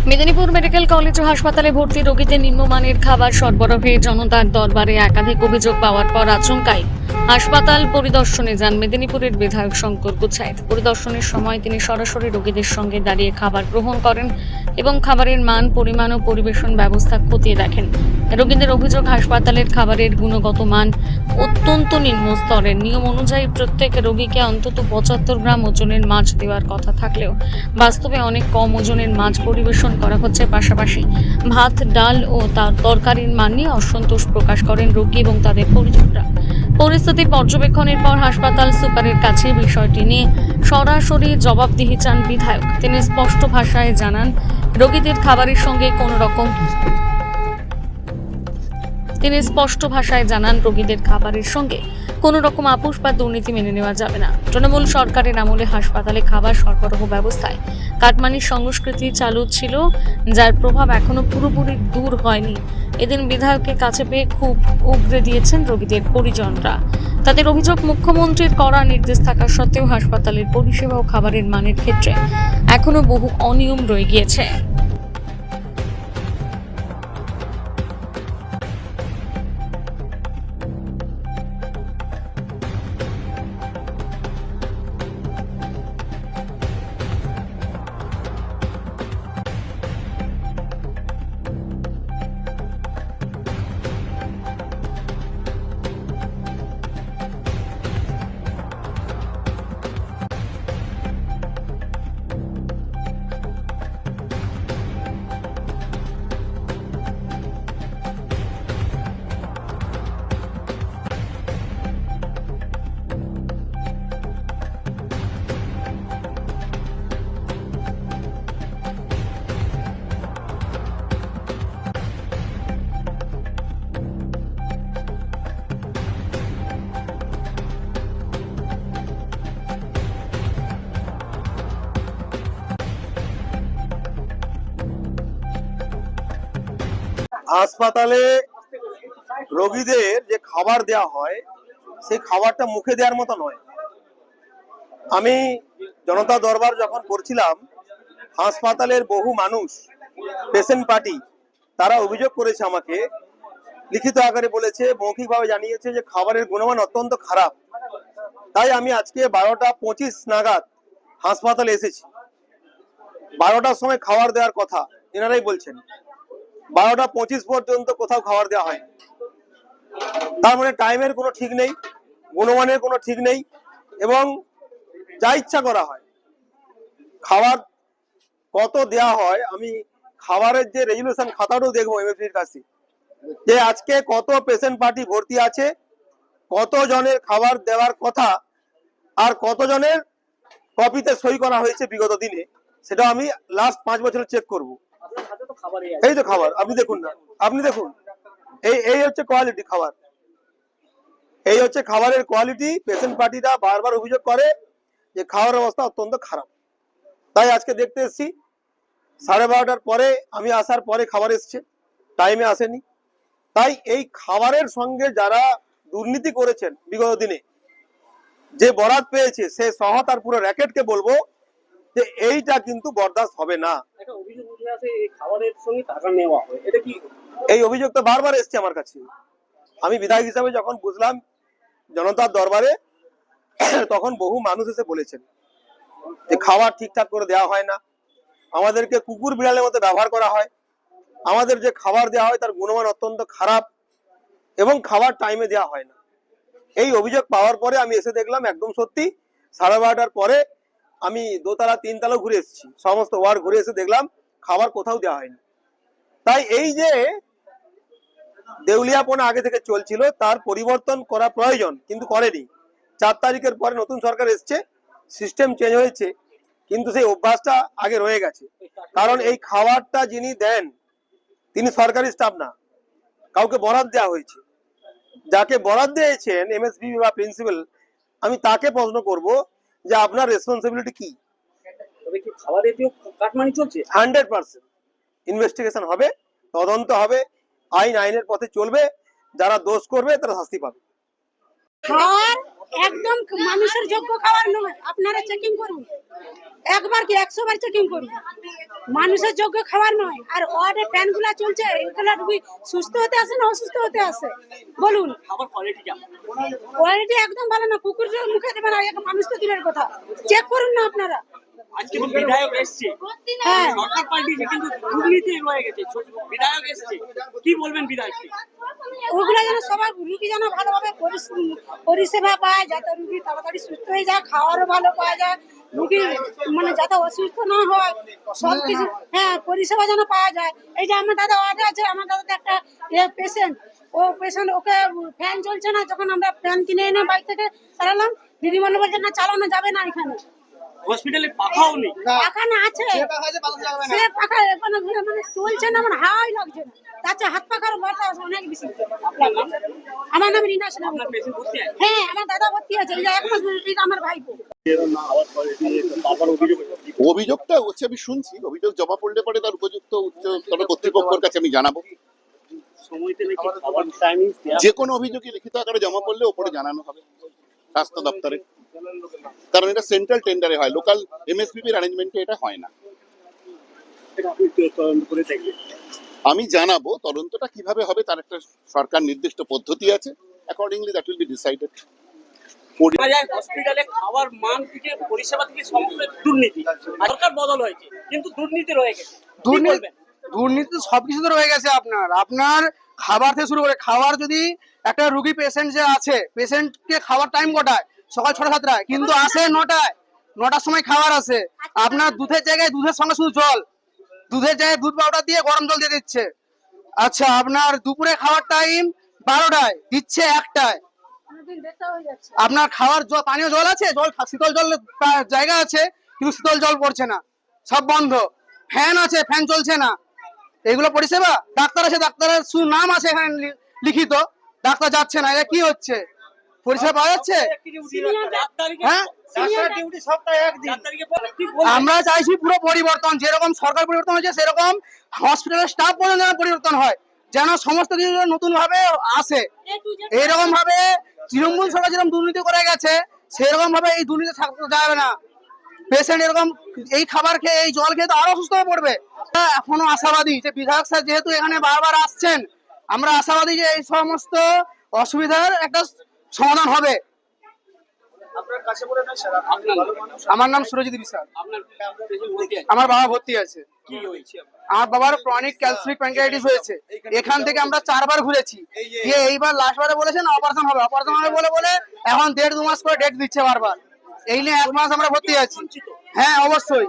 Medinipur medical college ও হাসপাতালে ভর্তি রোগীদের নিম্নমানের খাবার সরবরাহে জনতার দরবারে একাধিক অভিযোগ পাওয়ার পর আচমকাই হাসপাতাল পরিদর্শনে যান মেদিনীপুরের বিধায়ক শঙ্কর গুচ্ছাইত। পরিদর্শনের সময় তিনি সরাসরি রোগীদের সঙ্গে দাঁড়িয়ে খাবার গ্রহণ করেন এবং খাবারের মান, পরিমাণ ও পরিবেশন ব্যবস্থা খতিয়ে দেখেন। রোগীদের অভিযোগ, হাসপাতালের খাবারের গুণগত মান অত্যন্ত নিম্ন স্তরের। নিয়ম অনুযায়ী প্রত্যেক রোগীকে অন্তত 75 গ্রাম ওজনের মাছ দেওয়ার কথা থাকলেও বাস্তবে অনেক কম ওজনের মাছ পরিবেশন করা হচ্ছে। পাশাপাশি ভাত, ডাল ও তার তরকারির মান নিয়ে অসন্তোষ প্রকাশ করেন রোগী এবং তাদের পরিজনরা। পরিস্থিতি পর্যবেক্ষণের পর হাসপাতাল সুপারের কাছে বিষয়টি নিয়ে সরাসরি জবাবদিহি চান বিধায়ক। তিনি স্পষ্ট ভাষায় জানান, রোগীদের খাবারের সঙ্গে কোনো রকম আপোষ বা দুর্নীতি মেনে নেওয়া যাবে না। তৃণমূল সরকারের আমলে হাসপাতালে খাবার সরবরাহ ব্যবস্থায় কাটমানির সংস্কৃতি চালু ছিল, যার প্রভাব এখনো পুরোপুরি দূর হয়নি। এদিন বিধায়কের কাছে পেয়ে খুব উগরে দিয়েছেন রোগীদের পরিজনরা। তাদের অভিযোগ, মুখ্যমন্ত্রীর কড়া নির্দেশ থাকা সত্ত্বেও হাসপাতালের পরিষেবা ও খাবারের মানের ক্ষেত্রে এখনো বহু অনিয়ম রয়ে গিয়েছে। হাসপাতালে রোগীদের যে খাবার দেওয়া হয় সেই খাবারটা মুখে দেওয়ার মতো নয়। আমি জনতা দরবার যখন করছিলাম, হাসপাতালের বহু মানুষ, পেশেন্ট পার্টি, তারা অভিযোগ করেছে, আমাকে লিখিত আকারে বলেছে, মৌখিকভাবে জানিয়েছে যে খাবারের গুণমান অত্যন্ত খারাপ। তাই আমি আজকে 12টা 25 নাগাদ হাসপাতালে এসেছি। 12টার সময় খাবার দেওয়ার কথা এনারাই বলছেন, 12টা 25 পর্যন্ত কোথাও খাবার দেওয়া হয়। তার মানে টাইমের কোনো ঠিক নেই, গুণমানের কোনো ঠিক নেই, এবং যা ইচ্ছা করা হয়। খাবার কত দেয়া হয়, আমি খাবারের যে রেজুলেশন খাতাটাও দেখবো এমএফির কাছে, যে আজকে কত পেশেন্ট পার্টি ভর্তি আছে, কত জনের খাবার দেওয়ার কথা, আর কত জনের কপিতে সই করা হয়েছে বিগত দিনে, সেটা আমি লাস্ট 5 বছরে চেক করব। এই তো খাবার, আপনি দেখুন না, আপনি দেখুন, এই হচ্ছে কোয়ালিটি খাবার, এই হচ্ছে খাবারের কোয়ালিটি। পেশেন্ট পার্টিরা বারবার অভিযোগ করে যে খাওয়ার অবস্থা অত্যন্ত খারাপ। তাই আজকে দেখতে এসেছি। 12:30টার পরে আমি আসার পরে খাবার এসছে, টাইমে আসেনি। তাই এই খাবারের সঙ্গে যারা দুর্নীতি করেছেন বিগত দিনে, যে বরাত পেয়েছে, সে সহ তার পুরো র্যাকেটকে বলবো যে এইটা কিন্তু বরদাস্ত হবে না। এই অভিযোগ তো বারবার এসছে আমার কাছে। আমি বিধায়ক হিসাবে যখন বুঝলাম জনতার দরবারে, তখন বহু মানুষ এসে বলেছেন যে খাবার ঠিকঠাক করে দেওয়া হয় না, আমাদেরকে কুকুর বিড়ালের মতো ব্যবহার করা হয়, আমাদের যে খাবার দেওয়া হয় তার গুণমান অত্যন্ত খারাপ, এবং খাবার টাইমে দেওয়া হয় না। এই অভিযোগ পাওয়ার পরে আমি এসে দেখলাম একদম সত্যি 12:30টার পরে আমি 2তলা 3তলা ঘুরে এসেছি, সমস্ত ওয়ার্ড ঘুরে এসে দেখলাম খাবার কোথাও দেওয়া হয়নি। তাই এই যে দেউলিয়াপনা আগে থেকে চলছিল, তার পরিবর্তন করা প্রয়োজন, কিন্তু করেনি। 4 তারিখের পরে নতুন সরকার এসছে, সিস্টেম চেঞ্জ হয়েছে, কিন্তু সেই অভ্যাসটা আগে রয়ে গেছে। কারণ এই খাবারটা যিনি দেন তিনি সরকারি স্টাফ না, কাউকে বরাদ দেওয়া হয়েছে। যাকে বরাদ দিয়েছেন এমএসপি বা প্রিন্সিপাল, আমি তাকে প্রশ্ন করব যে আপনার রেসপন্সিবিলিটি কি? 100% ইনভেস্টিগেশন হবে, তদন্ত হবে, আইনের পথে চলবে, যারা দোষ করবে তারা শাস্তি পাবে। একদম মানুষের যোগ্য খাবার নয়। আপনারা চেকিং করুন, একবার কি 100 বার চেকিং করুন। মানুষের যোগ্য খাবার নয়। আর ওয়ার্ডে ফ্যান গুলা চলছে, এগুলা রুগী সুস্থ হতে আসে না অসুস্থ হতে আসে? বলুন। খাবার কোয়ালিটি কেমন? কোয়ালিটি একদম ভালো না। কুকুরের মুখে দেবে না, এক মানুষ তো দূরের কথা। চেক করুন না আপনারা। আজকে তো বিধায়ক এসছে, হ্যাঁ, সরকার পাল্টিয়েছে কিন্তু দুর্নীতি রয়ে গেছে। বিধায়ক এসছে, কি বলবেন বিধায়ককে? ওগুলো যেন সবার রুগী যেন ভালোভাবে পরিষেবা পায়, যাতে রুগী তাড়াতাড়ি সুস্থ হয়ে যায়, খাওয়ারও ভালো পাওয়া যায়, রুগী মানে যাতে অসুস্থ না হয়, সব কিছু হ্যাঁ পরিষেবা যেন পাওয়া যায়। এই যে আমার দাদা ওয়ার্ডে আছে, আমার দাদা একটা পেশেন্ট, ওকে ফ্যান চলছে না। যখন আমরা ফ্যান কিনে এনে বাইক থেকে চালালাম, দিদি মনে বলছে না চালানো যাবে না এখানে। হসপিটালে পাখাও নেই। পাখা না আছে, সে পাখা মানে চলছে না, আমার হাওয়াই লাগছে না। তাছাড়া হাত পাখার বাতাস অনেক বেশি। আমার নাম রিনা সিনহা। আপনার পেশেন্ট ভর্তি আছে? হ্যাঁ, আমার দাদা ভর্তি আছে। এই যে 1 মাস এটা আমার ভাইপো। অভিযোগটা হচ্ছে, আমি শুনছি অভিযোগ জমা পড়লে পরে তার উপযুক্ত উচ্চতর কর্তৃপক্ষের কাছে আমি জানাবো। সময়তে নাকি খাবার টাইমিং যে কোনো অভিযোগই লিখিত আকারে জমা পড়লে ওপরে জানানো হবে স্বাস্থ্য দপ্তরে, কারণ এটা সেন্ট্রাল টেন্ডারে হয়, লোকাল এমএসপিপির অ্যারেঞ্জমেন্টে এটা হয় না। করে দেখবে। আমি জানাবো তদন্তটা কিভাবে হবে, তার একটা সরকার নির্দিষ্ট পদ্ধতি আছে, accordingly that will be decided. শোনা যায় হসপিটালে খাবার মান থেকে পরিষেবা থেকে সমস্ত দুর্নীতি। সরকার বদল হয়েছে কিন্তু দুর্নীতি রয়ে গেছে। কি বলবেন? দুর্নীতি সবকিছুতে রয়ে গেছে। আপনার খাবার থেকে শুরু করে, খাবার যদি একটা রুগী পেশেন্ট যে আছে, পেশেন্টকে খাবার টাইম কটায়? সকাল 6টা 7টায়, কিন্তু আসে 9টায়। 9টার সময় খাবার আসে। আপনার দুধের জায়গায় দুধের সঙ্গে শুধু জল, দুধের জায়গায় দুধ পাউডার দিয়ে গরম জল দিয়ে দিচ্ছে। আচ্ছা, আপনার দুপুরে খাওয়ার টাইম 12টায়, দিচ্ছে 1টায়। আপনার খাওয়ার পানীয় জল আছে, শীতল জল জায়গা আছে, কিন্তু শীতল জল পড়ছে না, সব বন্ধ। ফ্যান আছে, ফ্যান চলছে না। এগুলো পরিষেবা? ডাক্তার আছে, ডাক্তারের শুধু নাম আছে এখানে লিখিত, ডাক্তার যাচ্ছে না। এটা কি হচ্ছে? পরিষেবা পাওয়া যাচ্ছে? হ্যাঁ, আমরা চাইছি পুরো পরিবর্তন। যেরকম সরকার পরিবর্তন হয়েছে, সেরকম হসপিটালের স্টাফ পর্যন্ত যেন পরিবর্তন হয়, যেন সমস্ত কিছু নতুন ভাবে আসে। এইরকম ভাবে তৃণমূল সরকার যেরকম দুর্নীতি করে গেছে, সেরকম ভাবে এই দুর্নীতি থাকতে যাবে না। পেশেন্ট এরকম এই খাবার খেয়ে, এই জল খেয়ে তো আরো অসুস্থ হয়ে পড়বে। এখনো আশাবাদী যে বিধায়ক স্যার যেহেতু এখানে বারবার আসছেন, আমরা আশাবাদী যে এই সমস্ত অসুবিধার একটা সমাধান হবে। আমার নাম সুরজিৎ বিশ্বাস। আপনার পেশেন্ট ভর্তি আছে? আমার বাবা ভর্তি আছে। কি হয়েছে? আমার বাবার ক্রনিক ক্যালসিক প্যানক্রিয়াটিস হয়েছে। এখান থেকে আমরা 4 বার ঘুরেছি, গিয়ে এইবার লাস্ট বারে বলেছেন অপারেশন হবে, অপারেশন হবে বলে এখন 1.5-2 মাস করে ডেট দিচ্ছে বারবার। এই নিয়ে 1 মাস আমরা ভর্তি আছি। হ্যাঁ, অবশ্যই।